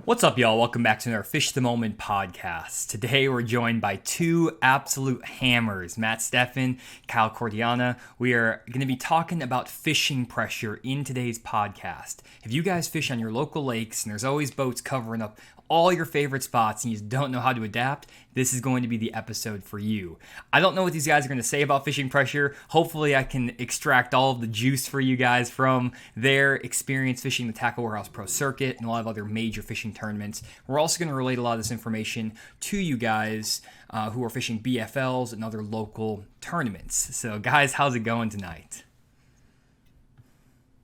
What's up, y'all? Welcome back to another Fish the Moment podcast. Today, we're joined by two absolute hammers, Matt Steffen, Kyle Cordiana. We are going to be talking about fishing pressure in today's podcast. If you guys fish on your local lakes and there's always boats covering up all your favorite spots and you just don't know how to adapt, this is going to be the episode for you. I don't know what these guys are going to say about fishing pressure. Hopefully I can extract all of the juice for you guys from their experience fishing the Tackle Warehouse Pro Circuit and a lot of other major fishing tournaments. We're also going to relate a lot of this information to you guys who are fishing BFLs and other local tournaments. So guys, how's it going tonight?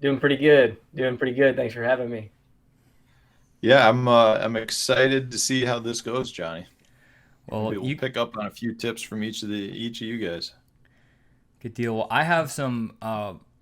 Doing pretty good. Thanks for having me. Yeah, I'm excited to see how this goes, Johnny. Well, We'll pick up on a few tips from each of you guys. Good deal. Well, I have some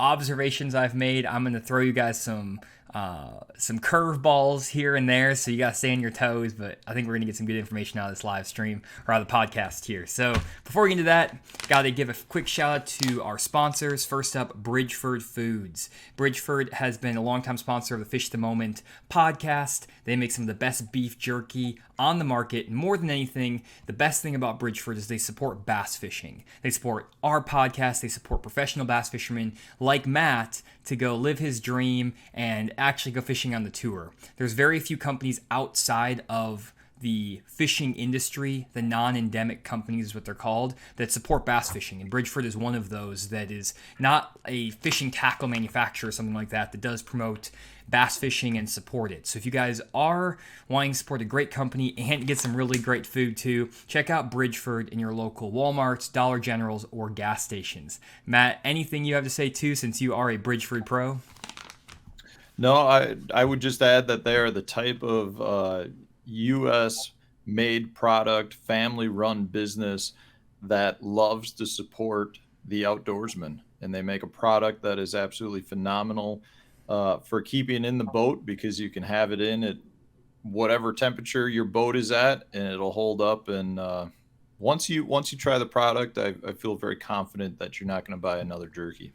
observations I've made. I'm going to throw you guys some curveballs here and there, so you got to stay on your toes, but I think we're going to get some good information out of this live stream, or out of the podcast here. So before we get into that, got to give a quick shout out to our sponsors. First up, Bridgeford Foods. Bridgeford has been a longtime sponsor of the Fish the Moment podcast. They make some of the best beef jerky on the market. And more than anything, the best thing about Bridgeford is they support bass fishing. They support our podcast. They support professional bass fishermen like Matt to go live his dream and actually go fishing on the tour. There's very few companies outside of the fishing industry, the non-endemic companies is what they're called, that support bass fishing. And Bridgeford is one of those that is not a fishing tackle manufacturer or something like that does promote bass fishing and support it. So if you guys are wanting to support a great company and get some really great food too, check out Bridgeford in your local Walmarts, Dollar Generals, or gas stations. Matt, anything you have to say too, since you are a Bridgeford pro? No, I would just add that they are the type of U.S. made product, family run business that loves to support the outdoorsman, and they make a product that is absolutely phenomenal for keeping in the boat, because you can have it in at whatever temperature your boat is at and it'll hold up. And once you try the product, I feel very confident that you're not going to buy another jerky.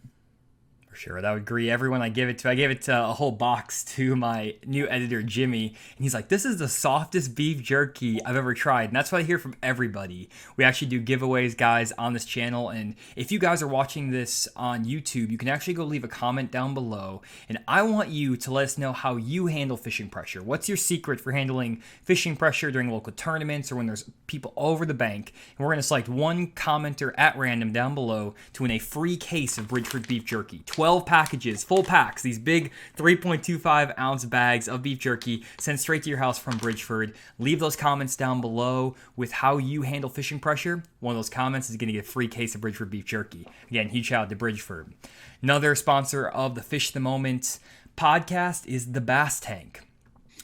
Sure, I would agree. Everyone I gave it to a whole box to my new editor, Jimmy, and he's like, this is the softest beef jerky I've ever tried. And that's what I hear from everybody. We actually do giveaways, guys, on this channel. And if you guys are watching this on YouTube, you can actually go leave a comment down below. And I want you to let us know how you handle fishing pressure. What's your secret for handling fishing pressure during local tournaments or when there's people over the bank? And we're going to select one commenter at random down below to win a free case of Bridgeford beef jerky. 12 packages, full packs, these big 3.25 ounce bags of beef jerky sent straight to your house from Bridgeford. Leave those comments down below with how you handle fishing pressure. One of those comments is going to get a free case of Bridgeford beef jerky. Again, huge shout out to Bridgeford. Another sponsor of the Fish the Moment podcast is the Bass Tank.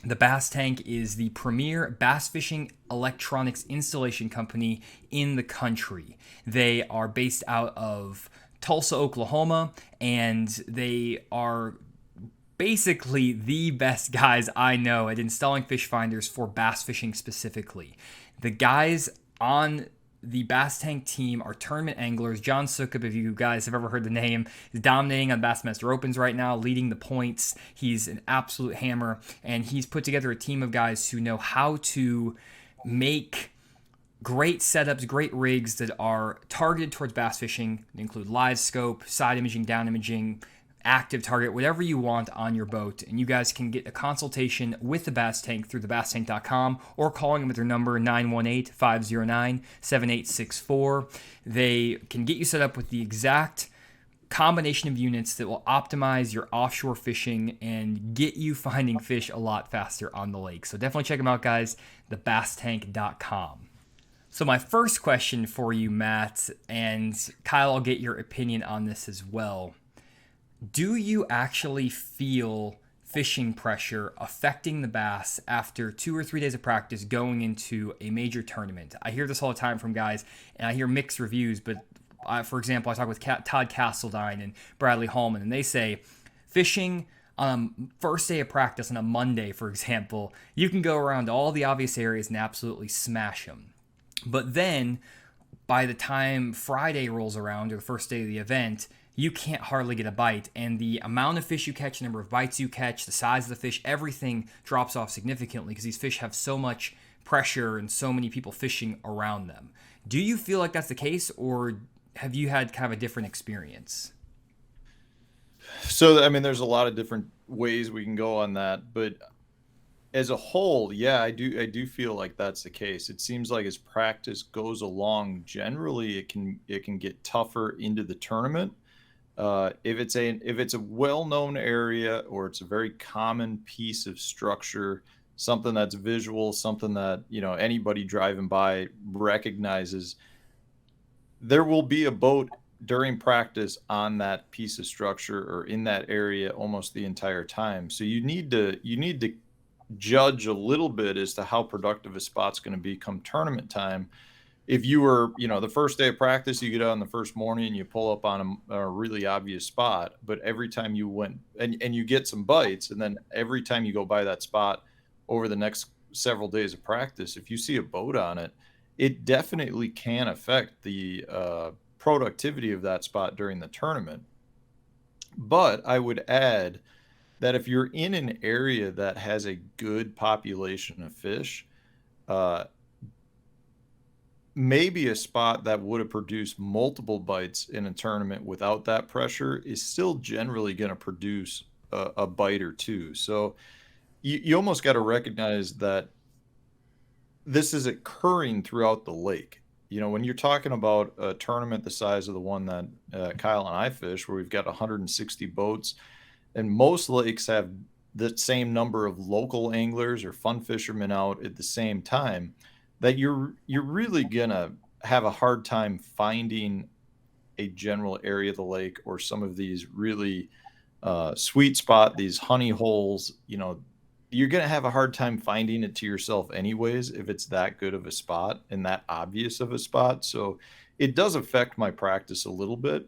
The Bass Tank is the premier bass fishing electronics installation company in the country. They are based out of Tulsa, Oklahoma, and they are basically the best guys I know at installing fish finders for bass fishing specifically. The guys on the Bass Tank team are tournament anglers. John Sukup, if you guys have ever heard the name, is dominating on Bassmaster Opens right now, leading the points. He's an absolute hammer, and he's put together a team of guys who know how to make great setups, great rigs that are targeted towards bass fishing. They include live scope, side imaging, down imaging, active target, whatever you want on your boat. And you guys can get a consultation with the Bass Tank through thebasstank.com or calling them at their number 918-509-7864. They can get you set up with the exact combination of units that will optimize your offshore fishing and get you finding fish a lot faster on the lake. So definitely check them out, guys, thebasstank.com. So my first question for you, Matt, and Kyle, I'll get your opinion on this as well. Do you actually feel fishing pressure affecting the bass after 2 or 3 days of practice going into a major tournament? I hear this all the time from guys, and I hear mixed reviews, but for example, I talk with Todd Castledine and Bradley Hallman, and they say fishing on first day of practice on a Monday, for example, you can go around all the obvious areas and absolutely smash them. But then by the time Friday rolls around, or the first day of the event, you can't hardly get a bite. And the amount of fish you catch, the number of bites you catch, the size of the fish, everything drops off significantly because these fish have so much pressure and so many people fishing around them. Do you feel like that's the case, or have you had kind of a different experience? So, I mean, there's a lot of different ways we can go on that, but as a whole, yeah, I do feel like that's the case. It seems like as practice goes along, generally it can get tougher into the tournament. If it's a well-known area or it's a very common piece of structure, something that's visual, something that, anybody driving by recognizes, there will be a boat during practice on that piece of structure or in that area almost the entire time. So you need to judge a little bit as to how productive a spot's going to be come tournament time. If you were, the first day of practice, you get out on the first morning and you pull up on a really obvious spot, but every time you went and you get some bites, and then every time you go by that spot over the next several days of practice, if you see a boat on it, it definitely can affect the productivity of that spot during the tournament. But I would add that if you're in an area that has a good population of fish, uh, maybe a spot that would have produced multiple bites in a tournament without that pressure is still generally going to produce a bite or two. So you almost got to recognize that this is occurring throughout the lake. When you're talking about a tournament the size of the one that Kyle and I fish, where we've got 160 boats, and most lakes have the same number of local anglers or fun fishermen out at the same time, that you're really gonna have a hard time finding a general area of the lake or some of these really sweet spot, these honey holes. You're gonna have a hard time finding it to yourself anyways if it's that good of a spot and that obvious of a spot. So it does affect my practice a little bit,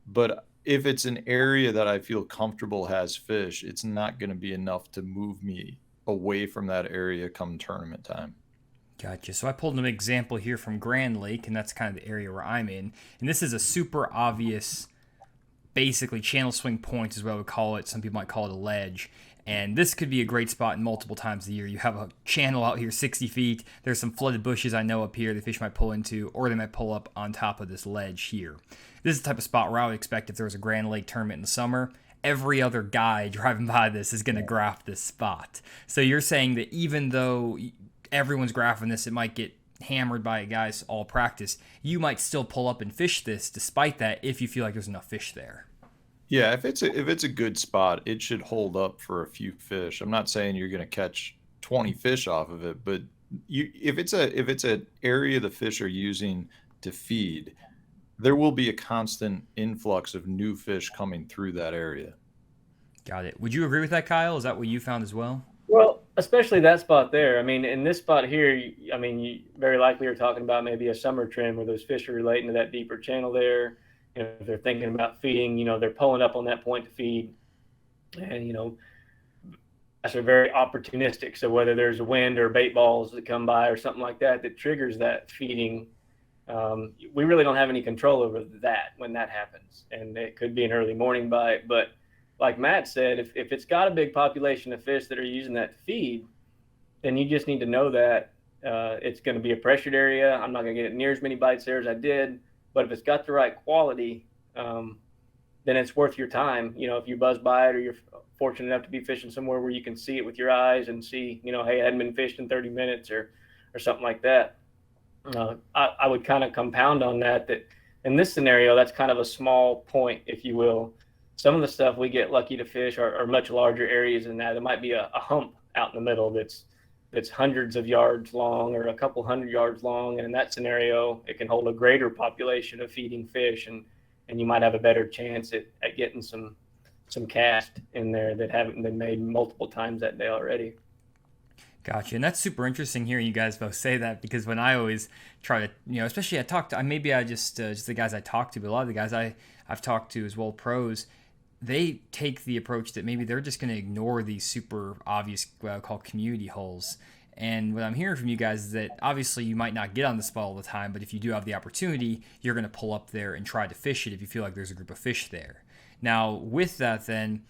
but if it's an area that I feel comfortable has fish, it's not going to be enough to move me away from that area come tournament time. Gotcha. So I pulled an example here from Grand Lake, and that's kind of the area where I'm in. And this is a super obvious, basically channel swing point is what I would call it. Some people might call it a ledge. And this could be a great spot multiple times a year. You have a channel out here 60 feet. There's some flooded bushes I know up here the fish might pull into, or they might pull up on top of this ledge here. This is the type of spot where I would expect if there was a Grand Lake tournament in the summer, every other guy driving by this is going to graph this spot. So you're saying that even though everyone's graphing this, it might get hammered by guys all practice, you might still pull up and fish this despite that if you feel like there's enough fish there. Yeah, if it's a good spot, it should hold up for a few fish. I'm not saying you're going to catch 20 fish off of it, but if it's an area the fish are using to feed, there will be a constant influx of new fish coming through that area. Got it. Would you agree with that, Kyle? Is that what you found as well? Well, especially that spot there. I mean, in this spot here, you very likely are talking about maybe a summer trend where those fish are relating to that deeper channel there. If they're thinking about feeding, they're pulling up on that point to feed. And, that's very opportunistic. So whether there's a wind or bait balls that come by or something like that that triggers that feeding, we really don't have any control over that when that happens. And it could be an early morning bite. But like Matt said, if it's got a big population of fish that are using that to feed, then you just need to know that it's going to be a pressured area. I'm not going to get near as many bites there as I did. But if it's got the right quality, then it's worth your time. If you buzz by it or you're fortunate enough to be fishing somewhere where you can see it with your eyes and see, hey, I hadn't been fished in 30 minutes or something like that. I would kind of compound on that in this scenario, that's kind of a small point, if you will. Some of the stuff we get lucky to fish are much larger areas than that. It might be a hump out in the middle that's hundreds of yards long or a couple hundred yards long. And in that scenario, it can hold a greater population of feeding fish, and you might have a better chance at getting some cast in there that haven't been made multiple times that day already. Gotcha. And that's super interesting hearing you guys both say that, because when I always try to, especially I talk to, maybe I just the guys I talk to, but a lot of the guys I've talked to as well, pros, they take the approach that maybe they're just going to ignore these super obvious, what I call community holes. And what I'm hearing from you guys is that obviously you might not get on the spot all the time, but if you do have the opportunity, you're going to pull up there and try to fish it if you feel like there's a group of fish there. Now, with that, then,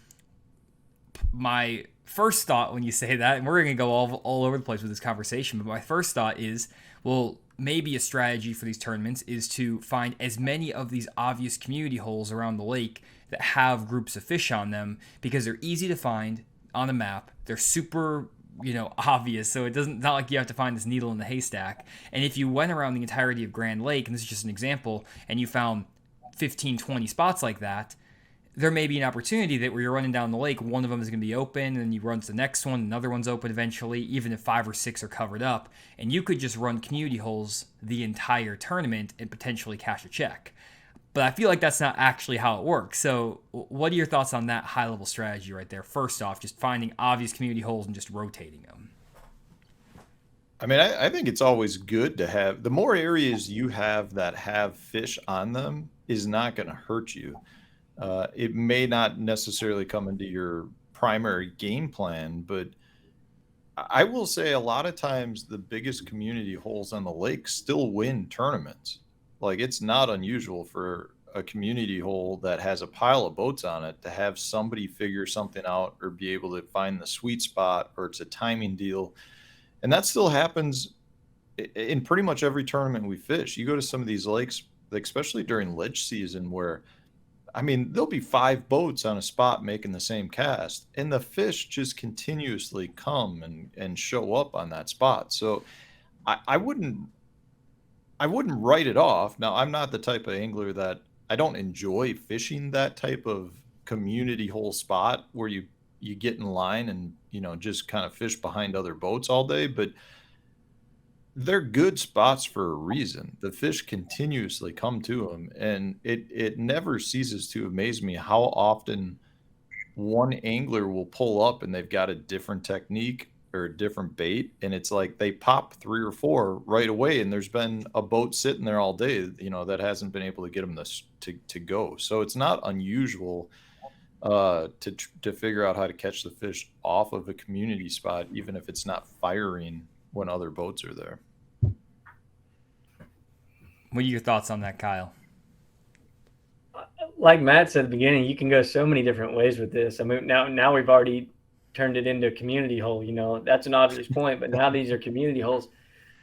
my first thought when you say that, and we're going to go all over the place with this conversation, but my first thought is, well, maybe a strategy for these tournaments is to find as many of these obvious community holes around the lake that have groups of fish on them, because they're easy to find on a map. They're super, obvious, so it doesn't, not like you have to find this needle in the haystack. And if you went around the entirety of Grand Lake, and this is just an example, and you found 15, 20 spots like that, there may be an opportunity that where you're running down the lake, one of them is going to be open, and then you run to the next one, another one's open eventually, even if 5 or 6 are covered up, and you could just run community holes the entire tournament and potentially cash a check. But I feel like that's not actually how it works. So what are your thoughts on that high-level strategy right there? First off, just finding obvious community holes and just rotating them. I mean, I think it's always good to have, the more areas you have that have fish on them is not going to hurt you. It may not necessarily come into your primary game plan, but I will say a lot of times the biggest community holes on the lake still win tournaments. Like, it's not unusual for a community hole that has a pile of boats on it to have somebody figure something out or be able to find the sweet spot, or it's a timing deal. And that still happens in pretty much every tournament we fish. You go to some of these lakes, especially during ledge season, where I mean, there'll be 5 boats on a spot making the same cast, and the fish just continuously come and show up on that spot. So I wouldn't write it off. Now, I'm not the type of angler that, I don't enjoy fishing that type of community hole spot where you get in line and just kind of fish behind other boats all day, but they're good spots for a reason. The fish continuously come to them, and it never ceases to amaze me how often one angler will pull up and they've got a different technique or a different bait, and it's like they pop 3 or 4 right away, and there's been a boat sitting there all day, that hasn't been able to get them to go. So it's not unusual to figure out how to catch the fish off of a community spot, even if it's not firing when other boats are there. What are your thoughts on that, Kyle? Like Matt said at the beginning, you can go so many different ways with this. I mean, now we've already turned it into a community hole. That's an obvious point, but now these are community holes.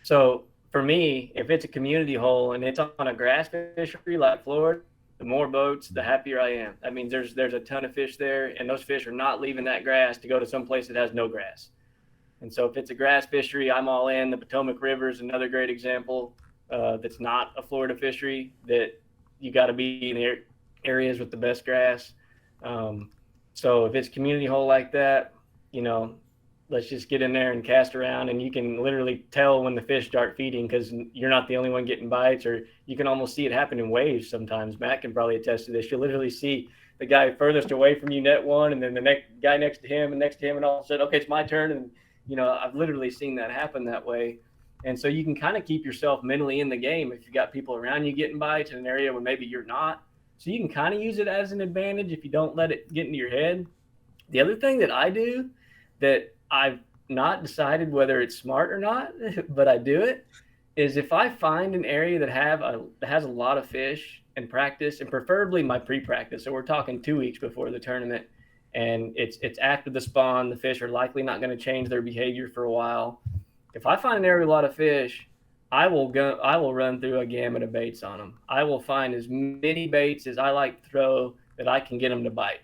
So for me, if it's a community hole and it's on a grass fishery like Florida, the more boats, the happier I am. That means there's a ton of fish there, and those fish are not leaving that grass to go to some place that has no grass. And so if it's a grass fishery, I'm all in. The Potomac River is another great example that's not a Florida fishery, that you got to be in areas with the best grass. So if it's community hole like that, let's just get in there and cast around, and you can literally tell when the fish start feeding, because you're not the only one getting bites, or you can almost see it happen in waves sometimes. Matt can probably attest to this. You'll literally see the guy furthest away from you net one, and then the next guy next to him, and all of a sudden, okay, it's my turn. And I've literally seen that happen that way. And so you can kind of keep yourself mentally in the game if you've got people around you getting bites in an area where maybe you're not. So you can kind of use it as an advantage if you don't let it get into your head. The other thing that I do, that I've not decided whether it's smart or not, but I do it, is if I find an area that has a lot of fish and practice, and preferably my pre-practice, so we're talking 2 weeks before the tournament, and it's after the spawn, the fish are likely not going to change their behavior for a while. If I find an area with a lot of fish, I will run through a gamut of baits on them. I will find as many baits as I like to throw that I can get them to bite,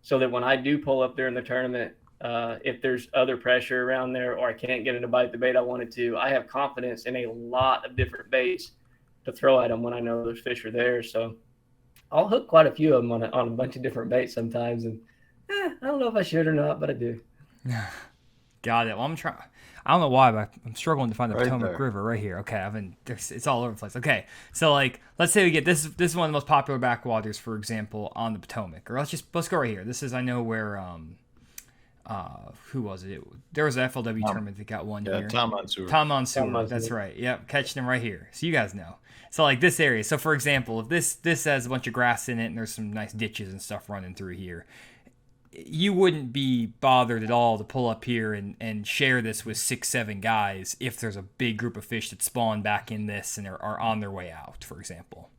so that when I do pull up there in the tournament, if there's other pressure around there, or I can't get it to bite the bait I wanted to, I have confidence in a lot of different baits to throw at them when I know those fish are there. So I'll hook quite a few of them on a bunch of different baits sometimes, and I don't know if I should or not, but I do. Got it. Well, I don't know why, but I'm struggling to find the Right Potomac there. River right here. Okay, it's all over the place. Okay, so let's say we get this is one of the most popular backwaters, for example, on the Potomac. Or let's go right here. This is, I know where who was it? There was an FLW tournament that got one here. Tom Mansour. Tom Mansour, that's right. Yep, catching him right here. So you guys know. So like this area. So for example, if this has a bunch of grass in it and there's some nice ditches and stuff running through here, you wouldn't be bothered at all to pull up here and share this with 6, 7 guys if there's a big group of fish that spawn back in this and are on their way out, for example.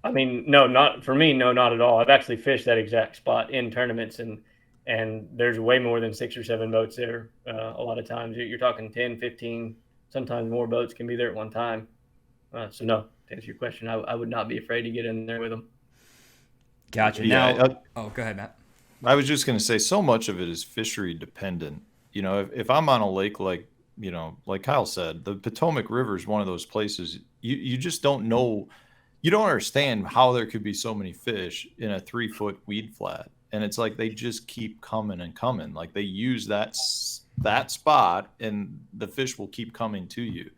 I mean, no, not for me. No, not at all. I've actually fished that exact spot in tournaments, and there's way more than 6 or 7 boats there. A lot of times you're talking 10, 15, sometimes more boats can be there at one time. So no, to answer your question, I would not be afraid to get in there with them. Gotcha. Yeah, Now, go ahead, Matt. I was just going to say, so much of it is fishery dependent. You know, if I'm on a lake like, you know, like Kyle said, the Potomac River is one of those places you just don't know. You don't understand how there could be so many fish in a 3-foot weed flat. And it's like they just keep coming and coming. Like they use that spot and the fish will keep coming to you.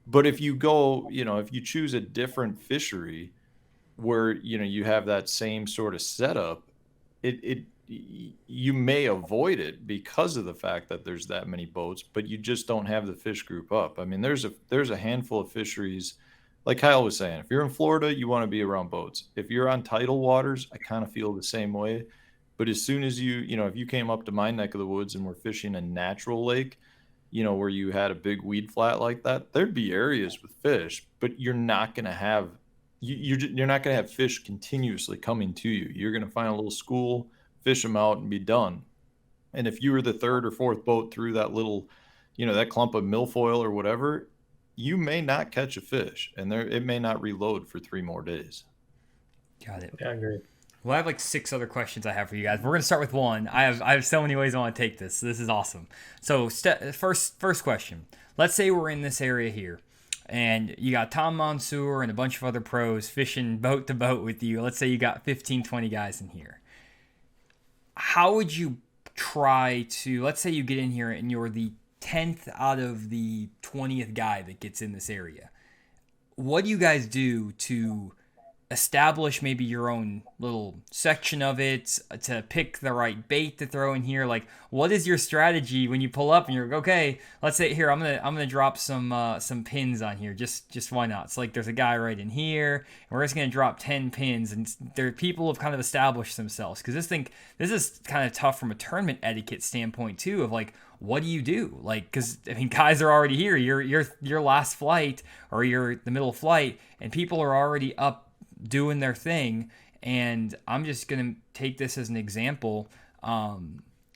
But if you go, you know, if you choose a different fishery where, you know, you have that same sort of setup, you may avoid it because of the fact that there's that many boats, but you just don't have the fish group up. I mean, there's a handful of fisheries, like Kyle was saying. If you're in Florida, you want to be around boats. If you're on tidal waters, I kind of feel the same way. But as soon as you know, if you came up to my neck of the woods and we're fishing a natural lake, you know, where you had a big weed flat like that, there'd be areas with fish, but you're not going to have you're not going to have fish continuously coming to you. You're going to find a little school, fish them out, and be done. And if you were the 3rd or 4th boat through that little, you know, that clump of milfoil or whatever, you may not catch a fish, and it may not reload for 3 more days. Got it. Yeah, I agree. Well, I have like 6 other questions I have for you guys. We're gonna start with one. I have so many ways I want to take this. This is awesome. So first question. Let's say we're in this area here, and you got Tom Monsoor and a bunch of other pros fishing boat to boat with you. Let's say you got 15, 20 guys in here. How would you try to? Let's say you get in here and you're the 10th out of the 20th guy that gets in this area. What do you guys do to establish maybe your own little section of it, to pick the right bait to throw in here? Like, what is your strategy when you pull up and you're like, okay, let's say here, I'm gonna drop some pins on here, just why not? It's like there's a guy right in here, and we're just gonna drop 10 pins, and there people have kind of established themselves, because this is kind of tough from a tournament etiquette standpoint too, of like, what do you do? Like, because I mean, guys are already here. Your last flight, or you're the middle of flight, and people are already up doing their thing. And I'm just gonna take this as an example,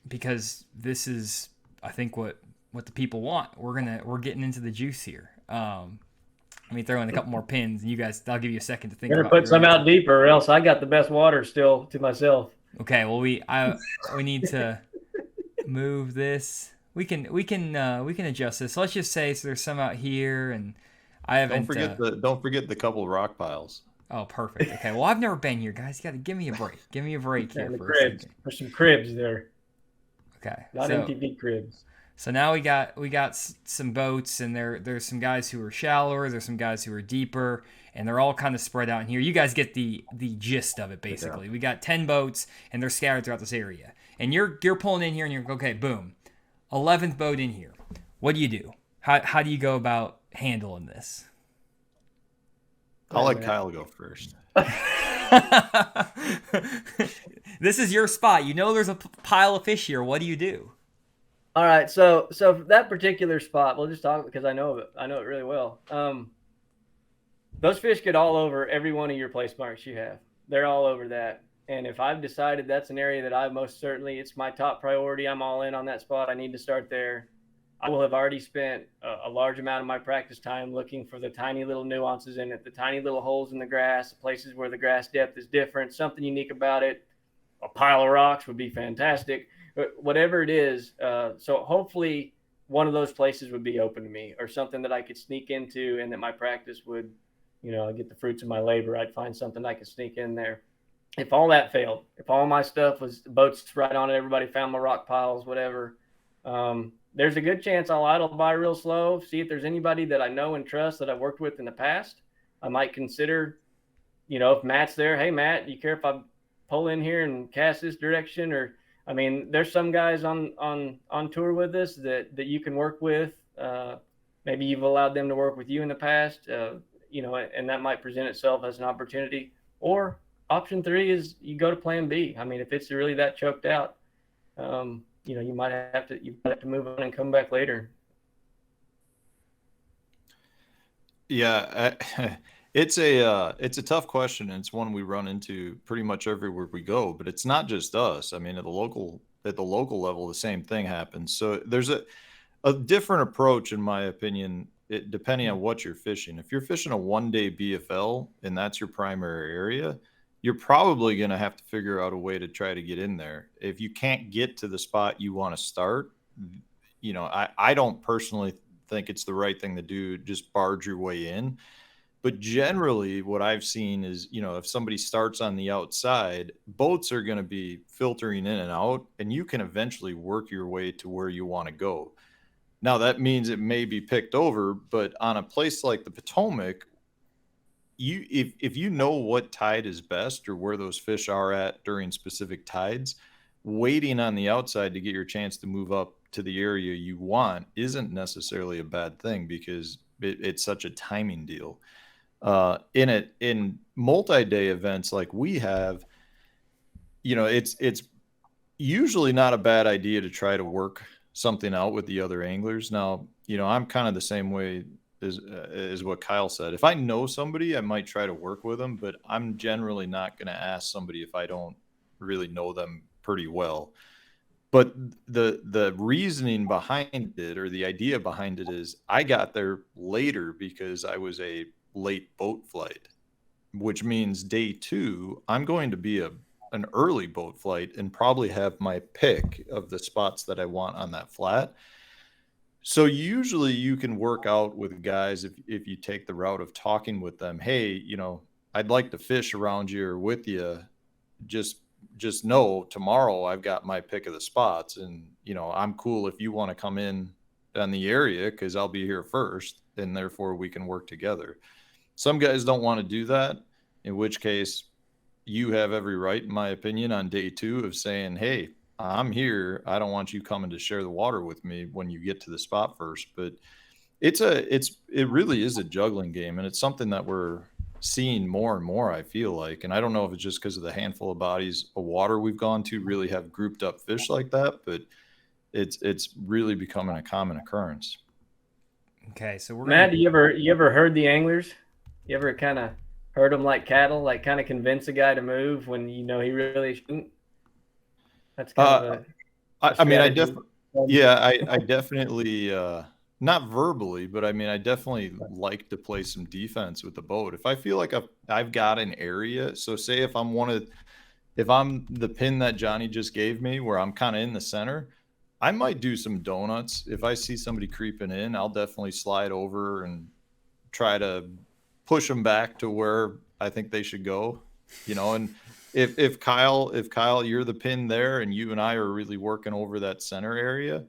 because this is, I think, what the people want. We're getting into the juice here. Let me throw in a couple more pins, and you guys, I'll give you a second to think. Better put some out deeper, or else I got the best water still to myself. Okay, well we need to move this. We can adjust this. So let's just say, so there's some out here, and I haven't. Don't forget the couple rock piles. Oh, perfect. Okay, well, I've never been here, guys. You got to give me a break. Give me a break here for a second. There's some cribs there. Okay, not MTV cribs. So now we got some boats, and there's some guys who are shallower. There's some guys who are deeper, and they're all kind of spread out in here. You guys get the gist of it, basically. Yeah. We got 10 boats, and they're scattered throughout this area. And you're pulling in here, and you're like, okay, boom, 11th boat in here. What do you do? How do you go about handling this? I'll let Kyle go first. This is your spot. You know there's a pile of fish here. What do you do? All right, so that particular spot, we'll just talk because I know it. I know it really well. Those fish get all over every one of your place marks you have. They're all over that. And if I've decided that's an area that I most certainly, it's my top priority, I'm all in on that spot, I need to start there, I will have already spent a large amount of my practice time looking for the tiny little nuances in it, the tiny little holes in the grass, the places where the grass depth is different, something unique about it. A pile of rocks would be fantastic, but whatever it is. So hopefully one of those places would be open to me, or something that I could sneak into, and that my practice would, get the fruits of my labor. I'd find something I could sneak in there. If all that failed, if all my stuff was boats right on it, everybody found my rock piles, whatever, there's a good chance I'll idle by real slow, see if there's anybody that I know and trust that I've worked with in the past. I might consider, if Matt's there, hey, Matt, you care if I pull in here and cast this direction? Or, I mean, there's some guys on tour with us that you can work with. Maybe you've allowed them to work with you in the past, and that might present itself as an opportunity. Or option 3 is you go to plan B. I mean, if it's really that choked out, you might have to move on and come back later. Yeah, it's a tough question, and it's one we run into pretty much everywhere we go. But it's not just us. I mean, at the local level, the same thing happens. So there's a different approach, in my opinion, depending on what you're fishing. If you're fishing a 1 day BFL and that's your primary area, you're probably going to have to figure out a way to try to get in there. If you can't get to the spot you want to start, I don't personally think it's the right thing to do, just barge your way in. But generally, what I've seen is, if somebody starts on the outside, boats are going to be filtering in and out, and you can eventually work your way to where you want to go. Now, that means it may be picked over, but on a place like the Potomac, if you know what tide is best or where those fish are at during specific tides, waiting on the outside to get your chance to move up to the area you want isn't necessarily a bad thing, because it's such a timing deal. In multi-day events like we have, it's usually not a bad idea to try to work something out with the other anglers. Now, I'm kind of the same way as what Kyle said. If I know somebody, I might try to work with them, but I'm generally not going to ask somebody if I don't really know them pretty well. But the reasoning behind it, or the idea behind it, is I got there later because I was a late boat flight, which means day 2, I'm going to be an early boat flight and probably have my pick of the spots that I want on that flat. So usually you can work out with guys if you take the route of talking with them. Hey, I'd like to fish around you or with you. Just know tomorrow I've got my pick of the spots, and I'm cool if you want to come in on the area because I'll be here first, and therefore we can work together. Some guys don't want to do that, in which case you have every right, in my opinion, on day 2 of saying, hey, I'm here. I don't want you coming to share the water with me when you get to the spot first. But it really is a juggling game, and it's something that we're seeing more and more, I feel like. And I don't know if it's just because of the handful of bodies of water we've gone to really have grouped up fish like that, but it's really becoming a common occurrence. Okay, so we're Matt, gonna. you ever heard the anglers? You ever kind of heard them like cattle, like kind of convince a guy to move when he really shouldn't? That's kind of I mean, strategy. I definitely, not verbally, but I mean, I definitely like to play some defense with the boat. If I feel like I've got an area, so say if I'm the pin that Johnny just gave me, where I'm kind of in the center, I might do some donuts. If I see somebody creeping in, I'll definitely slide over and try to push them back to where I think they should go. And if Kyle, you're the pin there, and you and I are really working over that center area,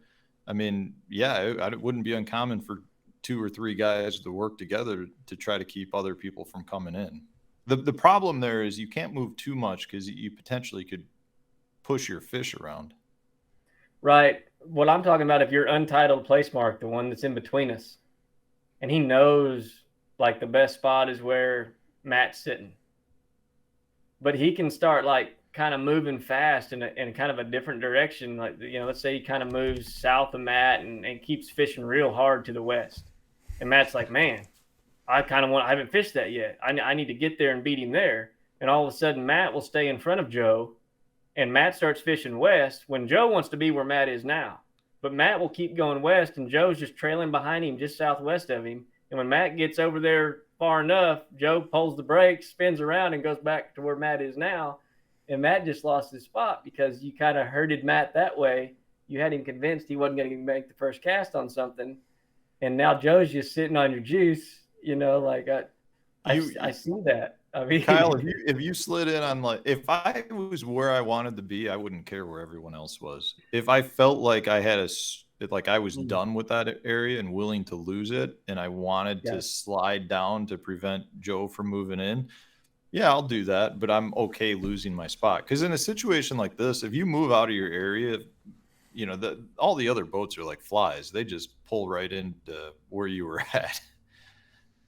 I mean, yeah, it wouldn't be uncommon for 2 or 3 guys to work together to try to keep other people from coming in. The problem there is you can't move too much because you potentially could push your fish around. Right. What I'm talking about, if you're untitled place mark, the one that's in between us, and he knows like the best spot is where Matt's sitting, but he can start like kind of moving fast in kind of a different direction. Like, let's say he kind of moves south of Matt and keeps fishing real hard to the west. And Matt's like, man, I haven't fished that yet. I need to get there and beat him there. And all of a sudden, Matt will stay in front of Joe, and Matt starts fishing west when Joe wants to be where Matt is now. But Matt will keep going west, and Joe's just trailing behind him, just southwest of him. And when Matt gets over there far enough, Joe pulls the brakes, spins around, and goes back to where Matt is now. And Matt just lost his spot because you kind of herded Matt that way. You had him convinced he wasn't going to make the first cast on something. And now Joe's just sitting on your juice, I see that. I mean, Kyle, if you slid in on, like, if I was where I wanted to be, I wouldn't care where everyone else was. If I felt like I was done with that area and willing to lose it, and I wanted to slide down to prevent Joe from moving in, yeah, I'll do that. But I'm okay losing my spot, because in a situation like this, if you move out of your area, all the other boats are like flies. They just pull right into where you were at.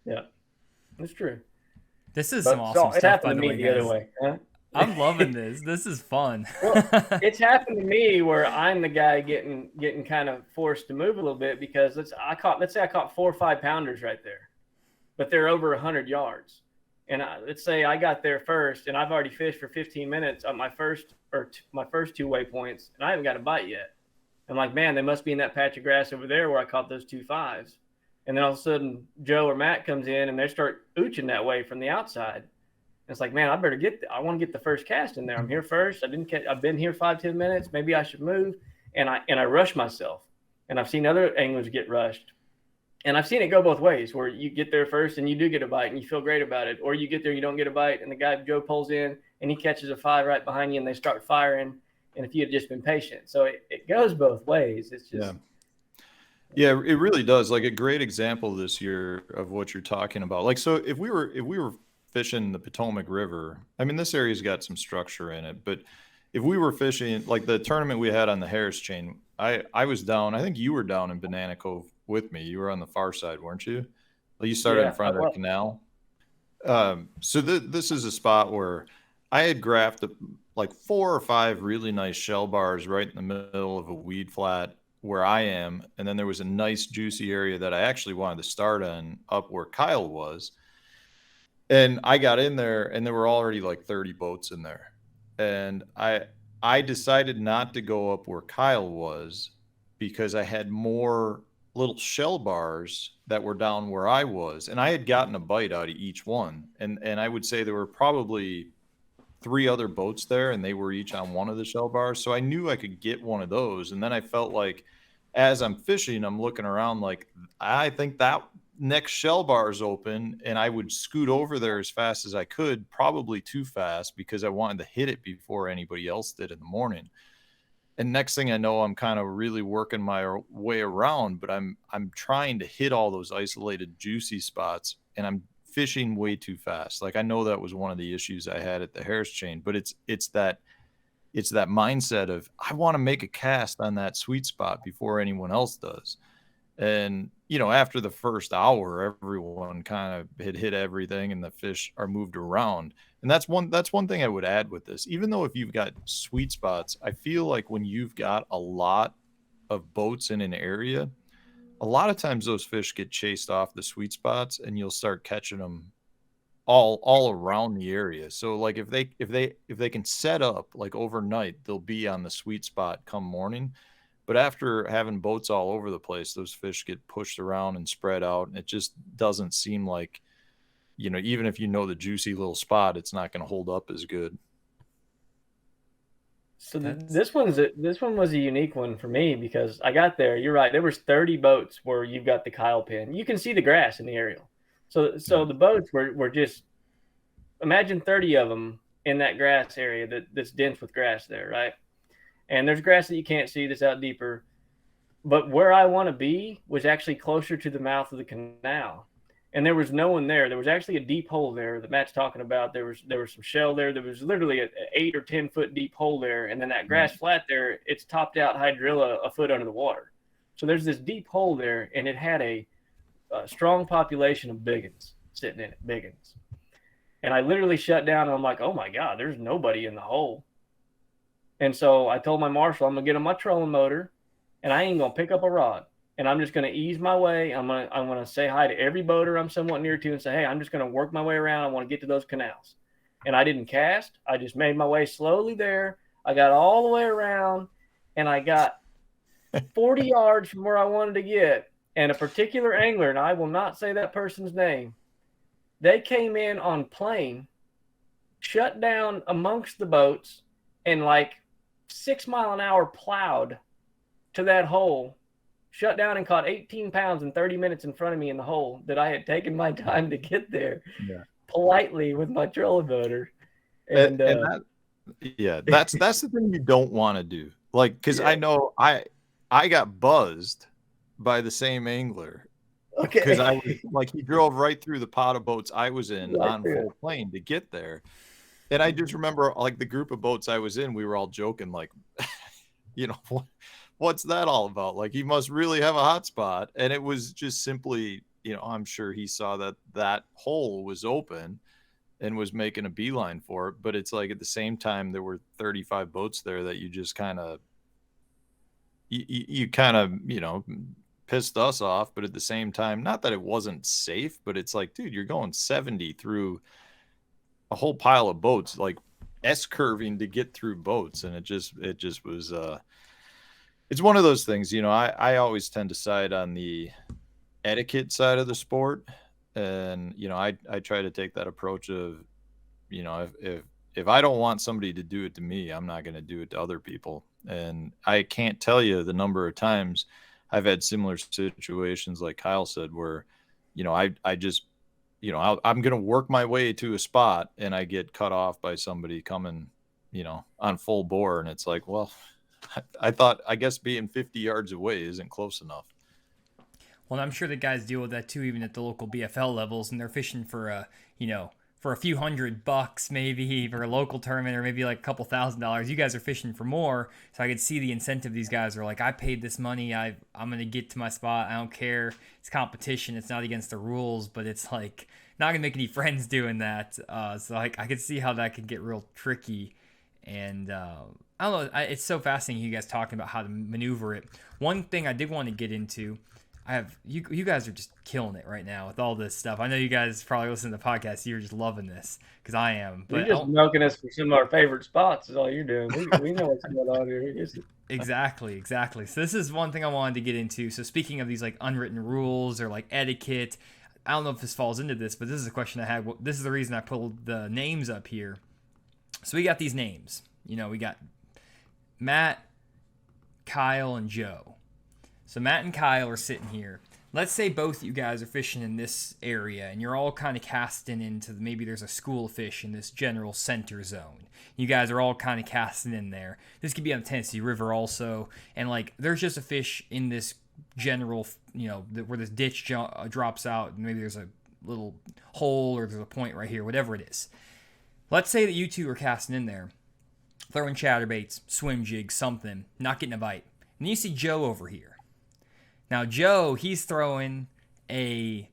Yeah, that's true. This is some But awesome so it stuff, by happened to the me way, the other guys. way. Huh? I'm loving this. This is fun. Well, it's happened to me where I'm the guy getting kind of forced to move a little bit because let's say I caught 4 or 5 pounders right there, but they're over 100 yards. And let's say I got there first, and I've already fished for 15 minutes on my first two waypoints, and I haven't got a bite yet. I'm like, man, they must be in that patch of grass over there where I caught those 2 5s. And then all of a sudden, Joe or Matt comes in, and they start ooching that way from the outside. And it's like, man, I want to get the first cast in there. I'm here first. I've been here 5-10 minutes. Maybe I should move. And I rush myself. And I've seen other anglers get rushed. And I've seen it go both ways, where you get there first and you do get a bite and you feel great about it, or you get there and you don't get a bite, and the guy Joe pulls in and he catches a 5 right behind you and they start firing. And if you had just been patient, so it goes both ways. It's just yeah, it really does. Like a great example this year of what you're talking about. Like, so if we were fishing the Potomac River, I mean, this area's got some structure in it, but if we were fishing like the tournament we had on the Harris Chain, I was down. I think you were down in Banana Cove with me. You were on the far side, weren't you? Like you started in front of the canal. So this is a spot where I had graphed like 4 or 5 really nice shell bars right in the middle of a weed flat where I am. And then there was a nice juicy area that I actually wanted to start on up where Kyle was. And I got in there and there were already like 30 boats in there. And I decided not to go up where Kyle was because I had more little shell bars that were down where I was. And I had gotten a bite out of each one. And I would say there were probably 3 other boats there and they were each on one of the shell bars. So I knew I could get one of those. And then I felt like as I'm fishing, I'm looking around like, I think that next shell bar is open, and I would scoot over there as fast as I could, probably too fast because I wanted to hit it before anybody else did in the morning. And next thing I know, I'm kind of really working my way around, but I'm trying to hit all those isolated juicy spots, and I'm fishing way too fast. Like I know that was one of the issues I had at the Harris Chain, but it's that mindset of I want to make a cast on that sweet spot before anyone else does. And after the first hour, everyone kind of had hit everything and the fish are moved around. And that's one thing I would add with this. Even though if you've got sweet spots, I feel like when you've got a lot of boats in an area, a lot of times those fish get chased off the sweet spots and you'll start catching them all around the area. So like if they can set up like overnight, they'll be on the sweet spot come morning. But after having boats all over the place, those fish get pushed around and spread out. And it just doesn't seem like, even if the juicy little spot, it's not going to hold up as good. So this one was a unique one for me because I got there. You're right. There was 30 boats where you've got the Kyle pin. You can see the grass in the aerial. So the boats were just, imagine 30 of them in that grass area that's dense with grass there, right? And there's grass that you can't see that's out deeper. But where I want to be was actually closer to the mouth of the canal. And there was no one there. There was actually a deep hole there that Matt's talking about. There was some shell there. There was literally an 8 or 10 foot deep hole there. And then that grass flat there, it's topped out hydrilla a foot under the water. So there's this deep hole there, and it had a strong population of biggins sitting in it, biggins. And I literally shut down, and I'm like, oh my God, there's nobody in the hole. And so I told my marshal, I'm going to get on my trolling motor, and I ain't going to pick up a rod. And I'm just going to ease my way. I'm going to say hi to every boater I'm somewhat near to and say, hey, I'm just going to work my way around. I want to get to those canals. And I didn't cast. I just made my way slowly there. I got all the way around, and I got 40 yards from where I wanted to get. And a particular angler, and I will not say that person's name, they came in on plane, shut down amongst the boats, and like 6 mile an hour plowed to that hole, shut down and caught 18 pounds in 30 minutes in front of me in the hole that I had taken my time to get there politely with my trolling motor. And that's the thing you don't want to do. Like, because I know I got buzzed by the same angler. Okay. Because I was like, he drove right through the pot of boats I was in on full plane to get there. And I just remember like the group of boats I was in, we were all joking, like, what's that all about? Like, he must really have a hot spot. And it was just simply, I'm sure he saw that hole was open and was making a beeline for it. But it's like at the same time, there were 35 boats there that you just kind of, you kind of, pissed us off. But at the same time, not that it wasn't safe, but it's like, dude, you're going 70 through a whole pile of boats, like S-curving to get through boats. And it just was, it's one of those things, I always tend to side on the etiquette side of the sport. And, I try to take that approach of, if I don't want somebody to do it to me, I'm not going to do it to other people. And I can't tell you the number of times I've had similar situations like Kyle said, where, I just, I'm going to work my way to a spot and I get cut off by somebody coming, on full bore. And it's like, well, I guess being 50 yards away isn't close enough. Well, I'm sure the guys deal with that too, even at the local BFL levels, and they're fishing for for a few $100 maybe for a local tournament, or maybe like a couple $1,000s. You guys are fishing for more, so I could see the incentive. These guys are like, I paid this money, I'm gonna get to my spot. I don't care. It's competition. It's not against the rules, but it's like not gonna make any friends doing that. So like I could see how that could get real tricky. And I don't know. It's so fascinating you guys talking about how to maneuver it. One thing I did want to get into. You guys are just killing it right now with all this stuff. I know you guys probably listen to the podcast. You're just loving this because I am. But you're just milking us for some of our favorite spots is all you're doing. We know what's going on here. Exactly. So this is one thing I wanted to get into. So speaking of these like unwritten rules or like etiquette, I don't know if this falls into this, but this is a question I had. This is the reason I pulled the names up here. So we got these names. We got Matt, Kyle, and Joe. So Matt and Kyle are sitting here. Let's say both you guys are fishing in this area and you're all kind of casting into maybe there's a school of fish in this general center zone. You guys are all kind of casting in there. This could be on the Tennessee River also. And like there's just a fish in this general, where this ditch drops out and maybe there's a little hole or there's a point right here, whatever it is. Let's say that you two are casting in there, throwing chatterbaits, swim jigs, something, not getting a bite. And you see Joe over here. Now, Joe, he's throwing a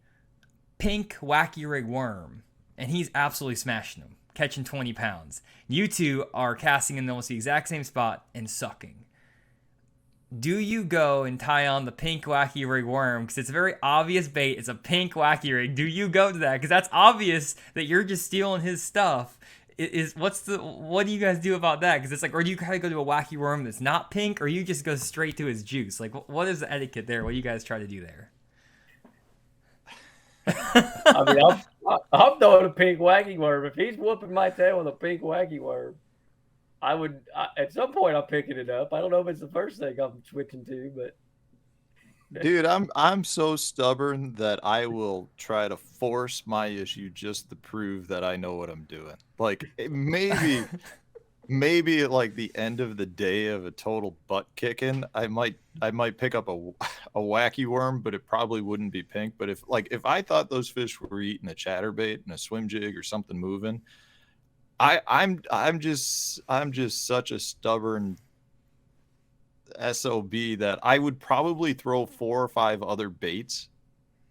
pink wacky rig worm, and he's absolutely smashing them, catching 20 pounds. You two are casting in almost the exact same spot and sucking. Do you go and tie on the pink wacky rig worm? Because it's a very obvious bait. It's a pink wacky rig. Do you go to that? Because that's obvious that you're just stealing his stuff. What do you guys do about that? Because it's like, or do you kind of go to a wacky worm that's not pink, or you just go straight to his juice? Like, what is the etiquette there? What do you guys try to do there? I mean, I'm throwing a pink wacky worm. If he's whooping my tail with a pink wacky worm, at some point I'm picking it up. I don't know if it's the first thing I'm switching to, but. Dude, I'm so stubborn that I will try to force my issue just to prove that I know what I'm doing. Like maybe at like the end of the day of a total butt kicking, I might pick up a wacky worm, but it probably wouldn't be pink. But if I thought those fish were eating a chatterbait and a swim jig or something moving, I'm just such a stubborn SOB that I would probably throw 4 or 5 other baits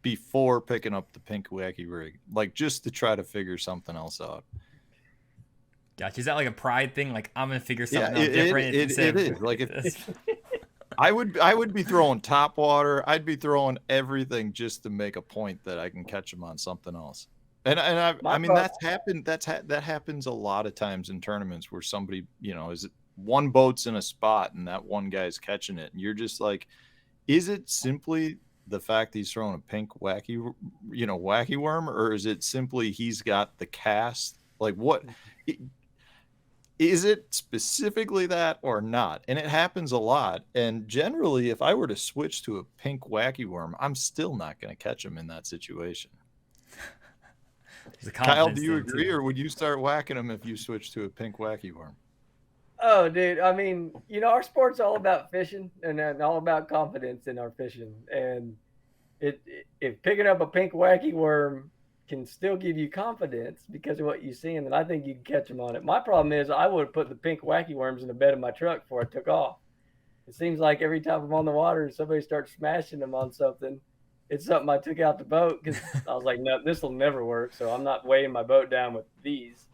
before picking up the pink wacky rig, like just to try to figure something else out. Gotcha. Is that like a pride thing? Like I'm gonna figure something out different. It is. Like I would be throwing top water. I'd be throwing everything just to make a point that I can catch them on something else. And I mean that's happened. That happens a lot of times in tournaments where somebody is one boat's in a spot and that one guy's catching it, and you're just like, is it simply the fact he's throwing a pink wacky worm, or is it simply he's got the cast? Like what is it specifically that or not? And it happens a lot. And generally, if I were to switch to a pink wacky worm, I'm still not going to catch him in that situation. Kyle, do you agree, or would you start whacking him if you switch to a pink wacky worm? Oh, dude. I mean, our sport's all about fishing and all about confidence in our fishing. And if picking up a pink wacky worm can still give you confidence because of what you see, and then I think you can catch them on it. My problem is I would have put the pink wacky worms in the bed of my truck before I took off. It seems like every time I'm on the water and somebody starts smashing them on something, it's something I took out the boat because I was like, no, this will never work. So I'm not weighing my boat down with these.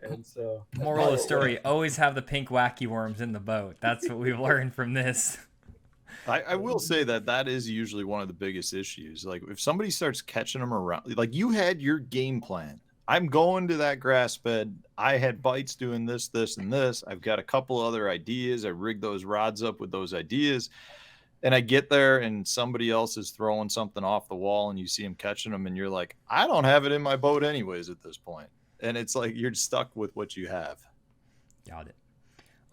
And so that's Moral of probably the what was. story: always have the pink wacky worms in the boat. That's what we've learned from this. I will say that that is usually one of the biggest issues. Like if somebody starts catching them around, like you had your game plan. I'm going to that grass bed. I had bites doing this, this, and this. I've got a couple other ideas. I rigged those rods up with those ideas. And I get there and somebody else is throwing something off the wall and you see them catching them and you're like, I don't have it in my boat anyways at this point. And it's like you're stuck with what you have. Got it.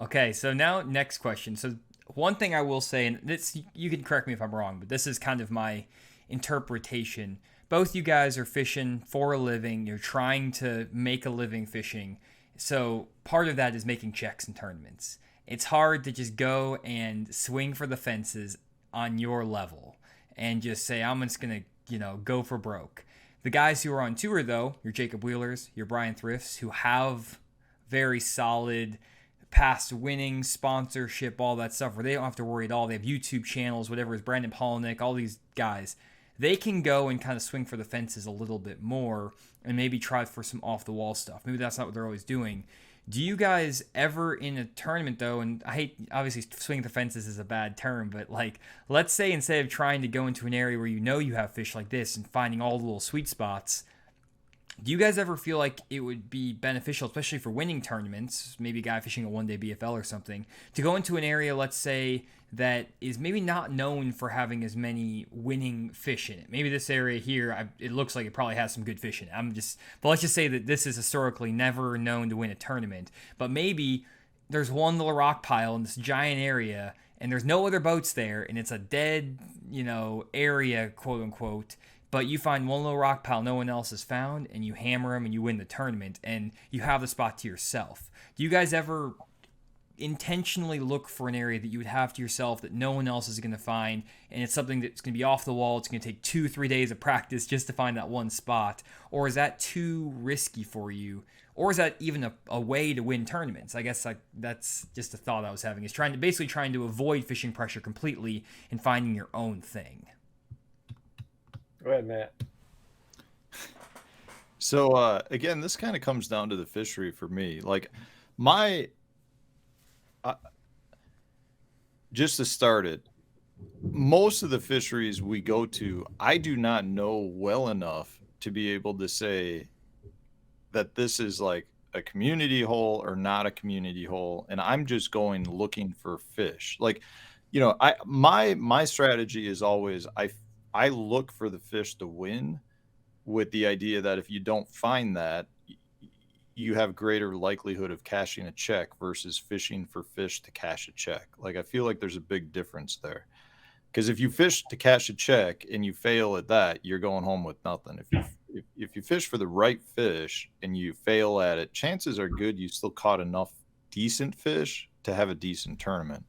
Okay, so now next question. So one thing I will say, and this you can correct me if I'm wrong, but this is kind of my interpretation. Both you guys are fishing for a living. You're trying to make a living fishing. So part of that is making checks in tournaments. It's hard to just go and swing for the fences on your level and just say, I'm just going to, go for broke. The guys who are on tour, though, your Jacob Wheelers, your Brian Thrifts, who have very solid past winning, sponsorship, all that stuff, where they don't have to worry at all. They have YouTube channels, whatever is Brandon Polnick, all these guys. They can go and kind of swing for the fences a little bit more and maybe try for some off the wall stuff. Maybe that's not what they're always doing. Do you guys ever in a tournament though, and I hate, obviously swinging the fences is a bad term, but like, let's say instead of trying to go into an area where you have fish like this and finding all the little sweet spots, do you guys ever feel like it would be beneficial, especially for winning tournaments, maybe a guy fishing a one-day BFL or something, to go into an area, let's say, that is maybe not known for having as many winning fish in it? Maybe this area here, it looks like it probably has some good fish in it. But let's just say that this is historically never known to win a tournament. But maybe there's one little rock pile in this giant area, and there's no other boats there, and it's a dead, area, quote unquote. But you find one little rock pile no one else has found, and you hammer them, and you win the tournament, and you have the spot to yourself. Do you guys ever intentionally look for an area that you would have to yourself that no one else is going to find, and it's something that's going to be off the wall? It's going to take 2-3 days of practice just to find that one spot? Or is that too risky for you? Or is that even a way to win tournaments? I guess that's just a thought I was having, is basically trying to avoid fishing pressure completely and finding your own thing. Go ahead, Matt. So again, this kind of comes down to the fishery for me. Like just to start it, most of the fisheries we go to, I do not know well enough to be able to say that this is like a community hole or not a community hole, and I'm just going looking for fish. Like, my strategy is always I look for the fish to win, with the idea that if you don't find that, you have greater likelihood of cashing a check versus fishing for fish to cash a check. Like, I feel like there's a big difference there. Because if you fish to cash a check and you fail at that, you're going home with nothing. If you fish for the right fish and you fail at it, chances are good you still caught enough decent fish to have a decent tournament.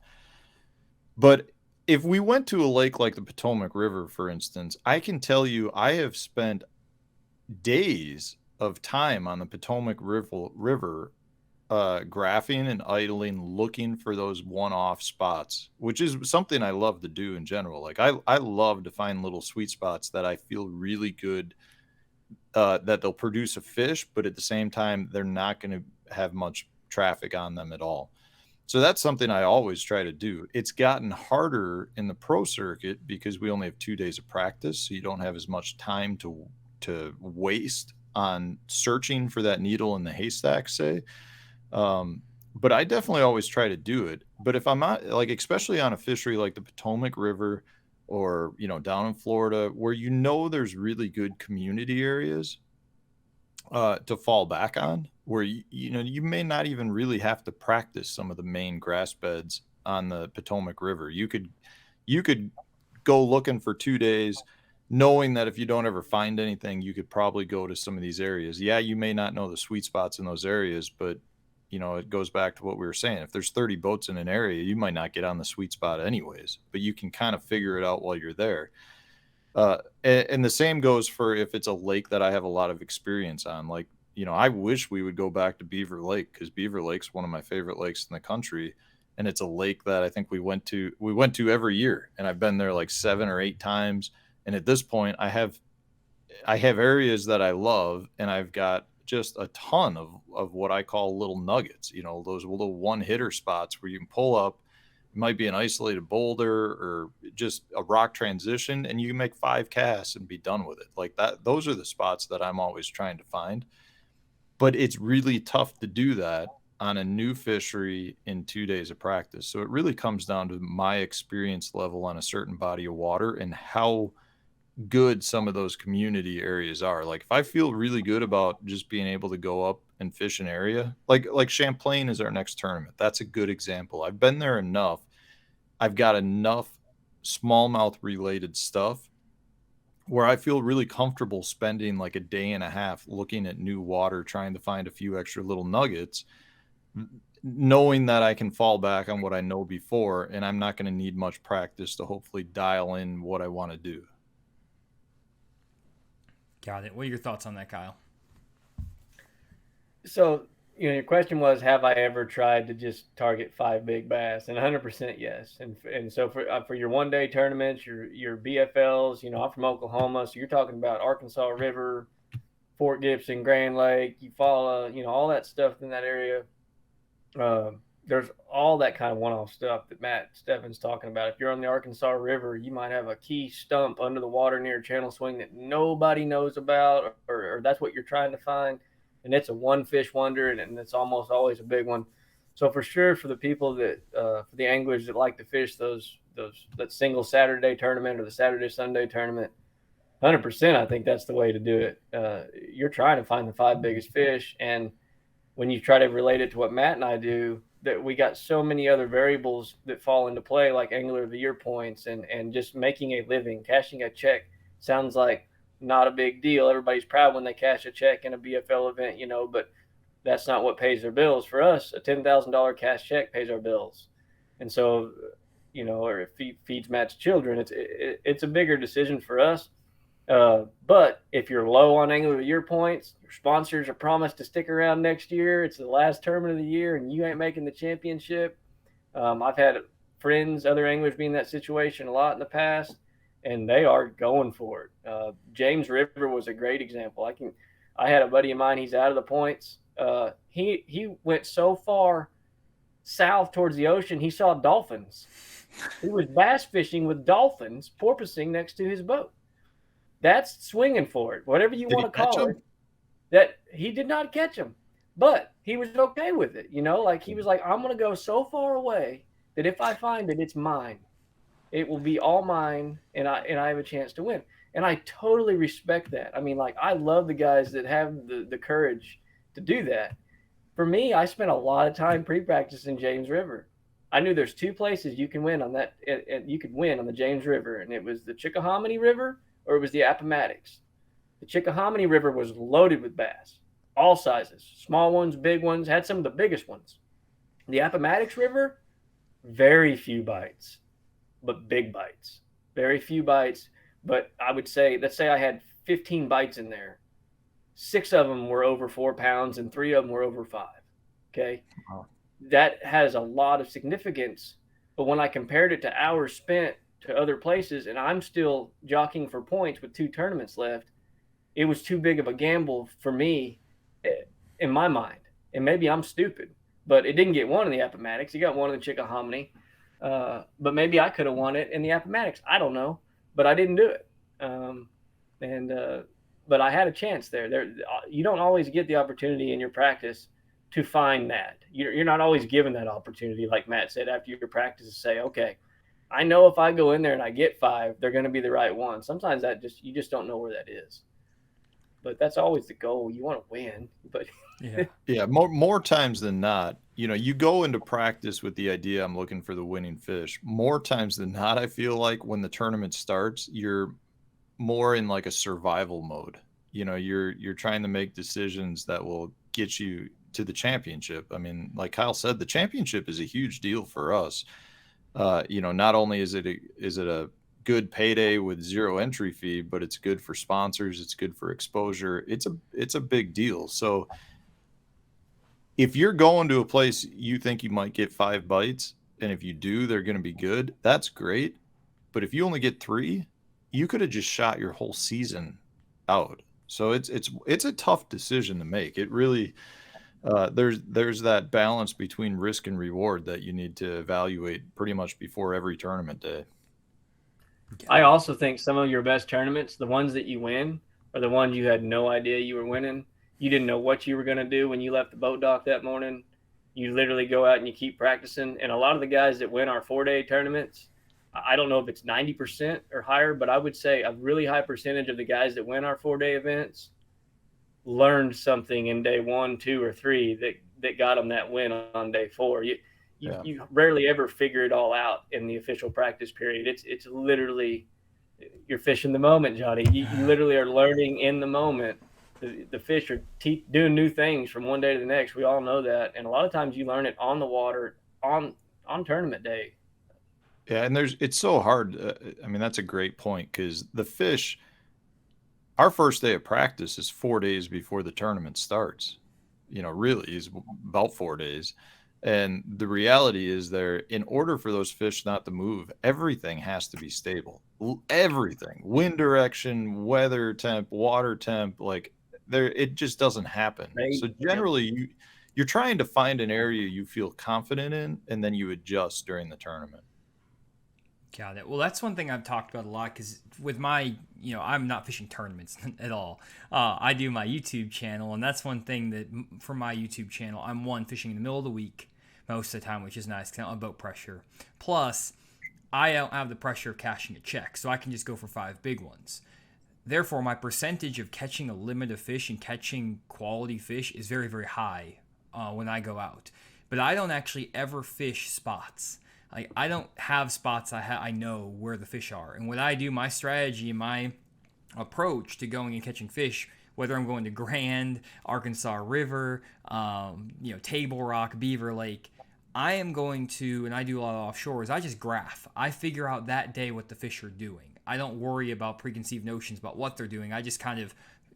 But if we went to a lake like the Potomac River, for instance, I can tell you I have spent days of time on the Potomac River graphing and idling, looking for those one-off spots, which is something I love to do in general. Like I love to find little sweet spots that I feel really good, that they'll produce a fish, but at the same time, they're not going to have much traffic on them at all. So that's something I always try to do. It's gotten harder in the pro circuit because we only have 2 days of practice, so you don't have as much time to waste on searching for that needle in the haystack, say. But I definitely always try to do it. But if I'm not, like, especially on a fishery like the Potomac River or, down in Florida, where there's really good community areas to fall back on, where you may not even really have to practice some of the main grass beds on the Potomac River. You could go looking for 2 days, knowing that if you don't ever find anything, you could probably go to some of these areas. Yeah, you may not know the sweet spots in those areas, but it goes back to what we were saying. If there's 30 boats in an area, you might not get on the sweet spot anyways, but you can kind of figure it out while you're there. And the same goes for if it's a lake that I have a lot of experience on. Like, I wish we would go back to Beaver Lake, because Beaver Lake's one of my favorite lakes in the country. And it's a lake that I think we went to every year. And I've been there like 7 or 8 times. And at this point, I have areas that I love, and I've got just a ton of what I call little nuggets, you know, those little one hitter spots where you can pull up. It might be an isolated boulder or just a rock transition, and you can make 5 casts and be done with it. Like that, those are the spots that I'm always trying to find. But it's really tough to do that on a new fishery in 2 days of practice. So it really comes down to my experience level on a certain body of water and how good some of those community areas are. Like if I feel really good about just being able to go up and fish an area, like Champlain is our next tournament. That's a good example. I've been there enough. I've got enough smallmouth related stuff where I feel really comfortable spending like a day and a half looking at new water, trying to find a few extra little nuggets, knowing that I can fall back on what I know before, and I'm not going to need much practice to hopefully dial in what I want to do. Got it. What are your thoughts on that, Kyle? So, your question was, have I ever tried to just target 5 big bass? And 100% yes. And so for your 1 day tournaments, your BFLs, I'm from Oklahoma, so you're talking about Arkansas River, Fort Gibson, Grand Lake, Eufaula, all that stuff in that area. There's all that kind of one-off stuff that Matt Steffen's talking about. If you're on the Arkansas River, you might have a key stump under the water near a channel swing that nobody knows about, or that's what you're trying to find. And it's a one fish wonder, and it's almost always a big one. So for sure, for the people that, for the anglers that like to fish that single Saturday tournament or the Saturday Sunday tournament, 100%, I think that's the way to do it. You're trying to find the 5 biggest fish, and when you try to relate it to what Matt and I do, that we got so many other variables that fall into play, like Angler of the Year points and just making a living. Cashing a check sounds like not a big deal. Everybody's proud when they cash a check in a BFL event, but that's not what pays their bills. For us, a $10,000 cash check pays our bills. And so, or it feeds Matt's children. It's a bigger decision for us. But if you're low on Angler of the Year points, your sponsors are promised to stick around next year. It's the last tournament of the year, and you ain't making the championship. I've had friends, other anglers, be in that situation a lot in the past, and they are going for it. James River was a great example. I had a buddy of mine. He's out of the points. He went so far south towards the ocean, he saw dolphins. He was bass fishing with dolphins porpoising next to his boat. That's swinging for it, whatever you want to call it. That he did not catch him, but he was okay with it. Like he was like, I'm going to go so far away that if I find it, it's mine. It will be all mine, and I have a chance to win. And I totally respect that. I mean, like, I love the guys that have the courage to do that. For me, I spent a lot of time pre-practice in James River. I knew there's 2 places you can win on that. You could win on the James River, and it was the Chickahominy River or it was the Appomattox. The Chickahominy River was loaded with bass, all sizes, small ones, big ones, had some of the biggest ones. The Appomattox River, very few bites, but big bites. Very few bites, but I would say, let's say I had 15 bites in there. 6 of them were over 4 pounds and 3 of them were over 5. Okay. Wow. That has a lot of significance. But when I compared it to hours spent to other places, and I'm still jockeying for points with 2 tournaments left, it was too big of a gamble for me in my mind. And maybe I'm stupid, but it didn't get one in the Appomattox. It got one in the Chickahominy. But maybe I could have won it in the Appomattox. I don't know, but I didn't do it. But I had a chance there. You don't always get the opportunity in your practice to find that. You're not always given that opportunity, like Matt said, after your practice, to say, okay, I know if I go in there and I get 5, they're going to be the right one. Sometimes you just don't know where that is. But that's always the goal. You want to win, but yeah, more times than not, you go into practice with the idea I'm looking for the winning fish. More times than not, I feel like when the tournament starts, you're more in like a survival mode. You're trying to make decisions that will get you to the championship. I mean, like Kyle said, the championship is a huge deal for us. Not only is it a good payday with 0 entry fee, but it's good for sponsors. It's good for exposure. It's a big deal. So if you're going to a place you think you might get 5 bites, and if you do, they're going to be good, that's great. But if you only get 3, you could have just shot your whole season out. So it's a tough decision to make. It really there's that balance between risk and reward that you need to evaluate pretty much before every tournament day. I also think some of your best tournaments, the ones that you win, are the ones you had no idea you were winning. You didn't know what you were going to do when you left the boat dock that morning. You literally go out and you keep practicing. And a lot of the guys that win our 4-day tournaments, I don't know if it's 90% or higher, but I would say a really high percentage of the guys that win our 4-day events learned something in day 1, 2, or 3 that got them that win on day 4. You rarely ever figure it all out in the official practice period. It's literally, you're fishing the moment, Johnny. You literally are learning in the moment. The fish are doing new things from one day to the next. We all know that, and a lot of times you learn it on the water on tournament day. Yeah, and it's so hard. I mean, that's a great point because the fish, our first day of practice is 4 days before the tournament starts. Really is about 4 days. And the reality is in order for those fish not to move, everything has to be stable. Everything, wind direction, weather temp, water temp, like it just doesn't happen. Right? So generally you're trying to find an area you feel confident in, and then you adjust during the tournament. Got it. Well, that's one thing I've talked about a lot because with my, I'm not fishing tournaments at all. I do my YouTube channel, and that's one thing that for my YouTube channel, I'm fishing in the middle of the week most of the time, which is nice because I don't have boat pressure. Plus, I don't have the pressure of cashing a check, so I can just go for 5 big ones. Therefore, my percentage of catching a limit of fish and catching quality fish is very, very high when I go out. But I don't actually ever fish spots. Like, I don't have spots I know where the fish are. And what I do, my strategy, my approach to going and catching fish, whether I'm going to Grand, Arkansas River, Table Rock, Beaver Lake, I am going to, and I do a lot of offshore, is I just graph. I figure out that day what the fish are doing. I don't worry about preconceived notions about what they're doing. I just kind of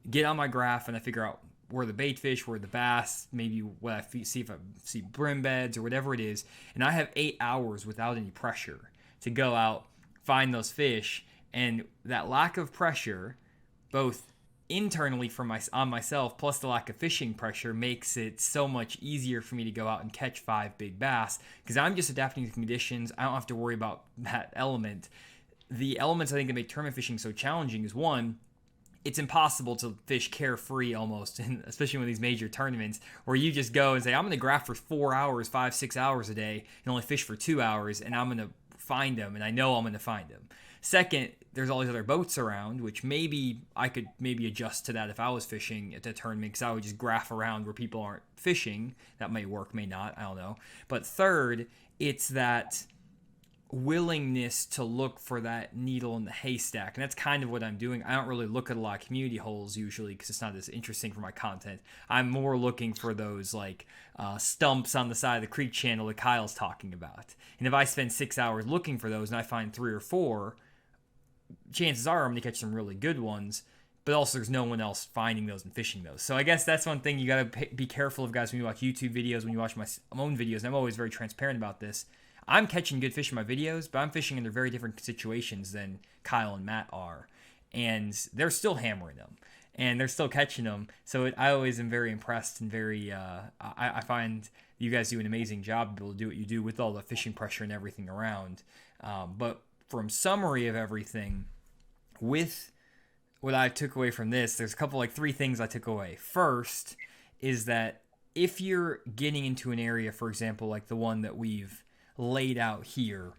get on my graph and I figure out where the bait fish, where the bass, maybe what I see if I see brim beds or whatever it is. And I have 8 hours without any pressure to go out, find those fish. And that lack of pressure, both internally on myself, plus the lack of fishing pressure, makes it so much easier for me to go out and catch 5 big bass because I'm just adapting to conditions. I don't have to worry about that element. The elements I think that make tournament fishing so challenging is one, it's impossible to fish carefree almost, and especially when these major tournaments where you just go and say, I'm going to graph for 4 hours, 5, 6 hours a day and only fish for 2 hours, and I'm going to find them, and I know I'm going to find them. Second, there's all these other boats around, which maybe I could adjust to that if I was fishing at the tournament because I would just graph around where people aren't fishing. That may work, may not, I don't know. But third, it's that willingness to look for that needle in the haystack, and that's kind of what I'm doing. I don't really look at a lot of community holes usually because it's not as interesting for my content. I'm more looking for those stumps on the side of the creek channel that Kyle's talking about, and if I spend 6 hours looking for those and I find 3 or 4, chances are I'm going to catch some really good ones, but also there's no one else finding those and fishing those. So I guess that's one thing you got to be careful of, guys, when you watch YouTube videos, when you watch my own videos, and I'm always very transparent about this. I'm catching good fish in my videos, but I'm fishing under very different situations than Kyle and Matt are. And they're still hammering them. And they're still catching them. So I always am very impressed and very, I find you guys do an amazing job to be able to do what you do with all the fishing pressure and everything around. But from summary of everything, with what I took away from this, there's a couple, 3 things I took away. First is that if you're getting into an area, for example, like the one that we've laid out here,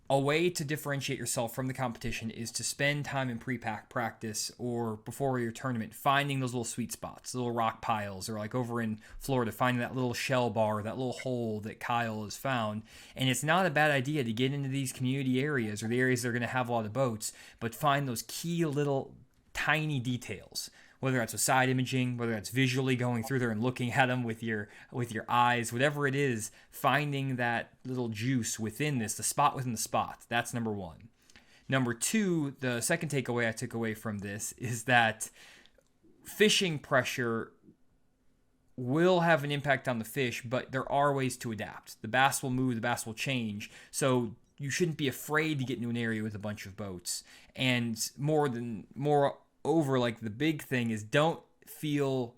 a way to differentiate yourself from the competition is to spend time in pre-pack practice or before your tournament finding those little sweet spots, little rock piles, or like over in Florida, finding that little shell bar, that little hole that Kyle has found. And it's not a bad idea to get into these community areas or the areas that are going to have a lot of boats, but find those key little tiny details, whether that's with side imaging, whether that's visually going through there and looking at them with your eyes, whatever it is, finding that little juice within this, the spot within the spot. That's number 1. Number 2, the second takeaway I took away from this is that fishing pressure will have an impact on the fish, but there are ways to adapt. The bass will move, the bass will change. So you shouldn't be afraid to get into an area with a bunch of boats. And moreover, like the big thing is don't feel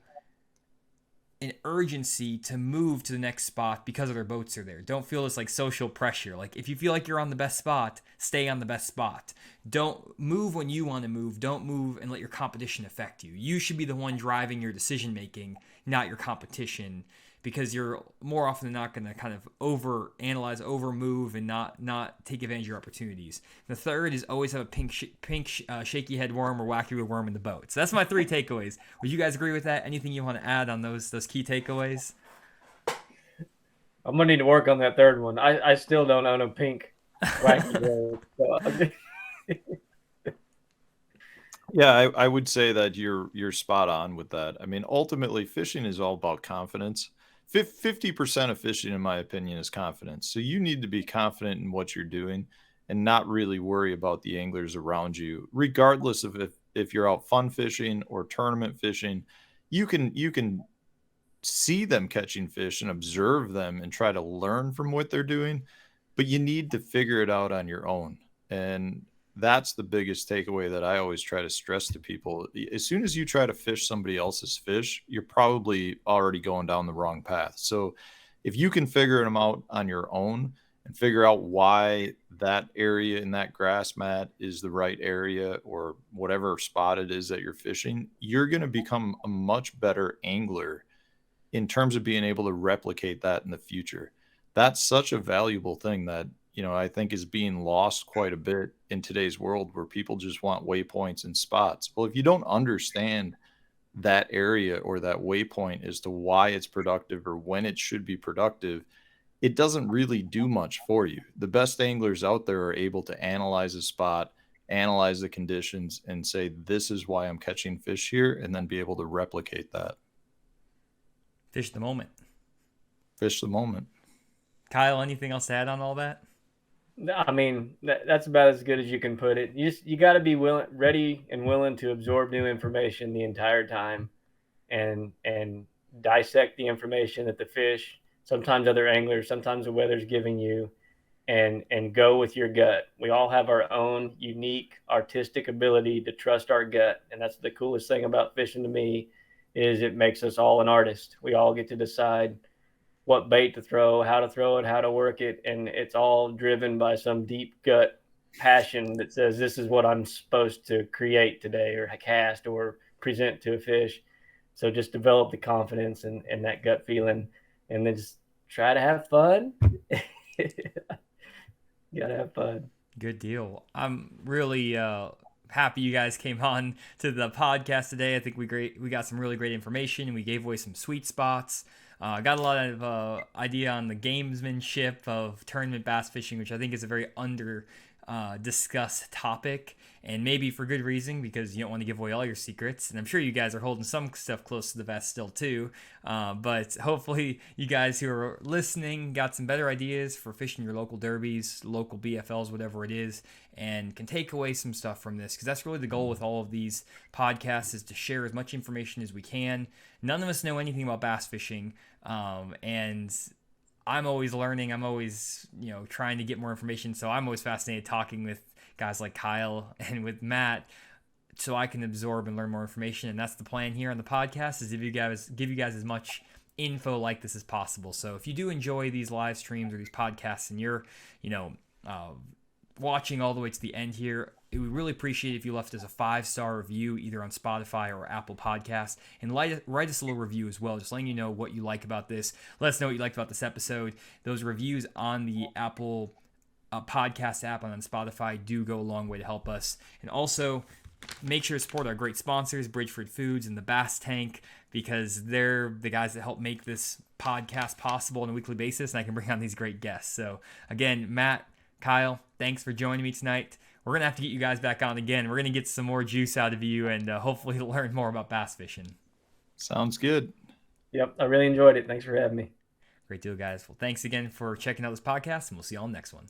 an urgency to move to the next spot because other boats are there. Don't feel this like social pressure. Like if you feel like you're on the best spot, stay on the best spot. Don't move when you want to move. Don't move and let your competition affect you. You should be the one driving your decision making, not your competition, because you're more often than not going to kind of over analyze, over move, and not take advantage of your opportunities. The third is always have a shaky head worm or wacky worm in the boat. So that's my 3 takeaways. Would you guys agree with that? Anything you want to add on those key takeaways? I'm gonna need to work on that third one. I still don't own a pink wacky worm. So. Yeah, I would say that you're spot on with that. I mean, ultimately, fishing is all about confidence. 50% of fishing, in my opinion, is confidence. So you need to be confident in what you're doing and not really worry about the anglers around you, regardless of if you're out fun fishing or tournament fishing. You can see them catching fish and observe them and try to learn from what they're doing, but you need to figure it out on your own. And that's the biggest takeaway that I always try to stress to people. As soon as you try to fish somebody else's fish, you're probably already going down the wrong path. So if you can figure them out on your own and figure out why that area in that grass mat is the right area or whatever spot it is that you're fishing, you're going to become a much better angler in terms of being able to replicate that in the future. That's such a valuable thing that, I think is being lost quite a bit in today's world where people just want waypoints and spots. Well, if you don't understand that area or that waypoint as to why it's productive or when it should be productive, it doesn't really do much for you. The best anglers out there are able to analyze a spot, analyze the conditions, and say, this is why I'm catching fish here, and then be able to replicate that. Fish the moment. Fish the moment. Kyle, anything else to add on all that? I mean, that's about as good as you can put it. You got to be ready and willing to absorb new information the entire time, and dissect the information that the fish, sometimes other anglers, sometimes the weather's giving you, and go with your gut. We all have our own unique artistic ability to trust our gut, and that's the coolest thing about fishing to me, is it makes us all an artist. We all get to decide what bait to throw, how to throw it, how to work it. And it's all driven by some deep gut passion that says, this is what I'm supposed to create today or cast or present to a fish. So just develop the confidence and that gut feeling, and then just try to have fun. You gotta have fun. Good deal. I'm really happy you guys came on to the podcast today. I think we got some really great information, and we gave away some sweet spots. Got a lot of idea on the gamesmanship of tournament bass fishing, which I think is a very under discussed topic, and maybe for good reason, because you don't want to give away all your secrets. And I'm sure you guys are holding some stuff close to the vest still too. But hopefully you guys who are listening got some better ideas for fishing your local derbies, local BFLs, whatever it is, and can take away some stuff from this, because that's really the goal with all of these podcasts, is to share as much information as we can. None of us know anything about bass fishing, and I'm always learning. I'm always, trying to get more information. So I'm always fascinated talking with guys like Kyle and with Matt, so I can absorb and learn more information. And that's the plan here on the podcast, is to give you guys as much info like this as possible. So if you do enjoy these live streams or these podcasts, and you're, watching all the way to the end here, we really appreciate if you left us a 5-star review either on Spotify or Apple Podcasts, and write us a little review as well, just letting you know what you like about this. Let us know what you liked about this episode. Those reviews on the Apple podcast app and on Spotify do go a long way to help us. And also, make sure to support our great sponsors, Bridgeford Foods and the Bass Tank, because they're the guys that help make this podcast possible on a weekly basis, and I can bring on these great guests. So again, Matt, Kyle, thanks for joining me tonight. We're going to have to get you guys back on again. We're going to get some more juice out of you, and hopefully learn more about bass fishing. Sounds good. Yep, I really enjoyed it. Thanks for having me. Great deal, guys. Well, thanks again for checking out this podcast, and we'll see you all next one.